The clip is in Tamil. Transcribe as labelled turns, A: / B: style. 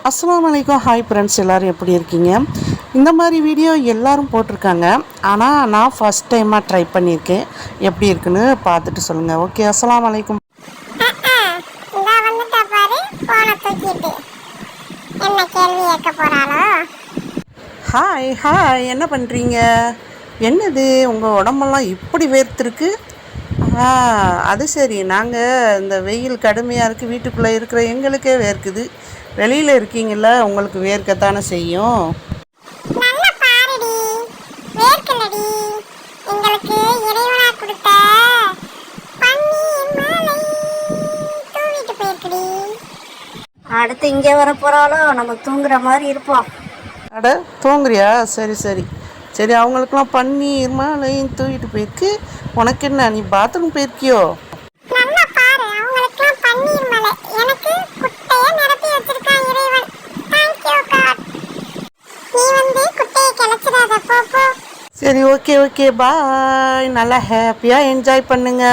A: அஸ்ஸலாமு அலைக்கும். ஹாய் ஃப்ரெண்ட்ஸ், எல்லோரும் எப்படி இருக்கீங்க? இந்த மாதிரி வீடியோ எல்லோரும் போட்டிருக்காங்க. ஆனால் நான் ஃபஸ்ட் டைமாக ட்ரை பண்ணியிருக்கேன். எப்படி இருக்குன்னு பார்த்துட்டு சொல்லுங்கள். ஓகே, அஸ்ஸலாமு அலைக்கும். ஹாய் ஹாய், என்ன பண்ணுறீங்க? என்னது உங்கள் உடம்பெல்லாம் இப்படி வேர்த்துருக்கு? அது சரி. நாங்கள் இந்த வெயில் கடுமையாக இருக்குது, வீட்டுக்குள்ளே இருக்கிற எங்களுக்கே வேர்க்குது. வெளியில் இருக்கீங்கள, உங்களுக்கு வேர்க்கத்தானே செய்யும்.
B: அடுத்து இங்கே வர போகிறாலோ, நம்ம தூங்குற மாதிரி இருப்போம்.
A: அட, தூங்குறியா? சரி சரி சரி. அவங்களுக்குலாம் பன்னீர் மாலையும் தூக்கிட்டு போயிருக்கு. உனக்கு என்ன, நீ பாத்ரூம் போயிருக்கியோ? சரி, ஓகே ஓகே, பாய். நல்லா ஹாப்பியாக என்ஜாய் பண்ணுங்க.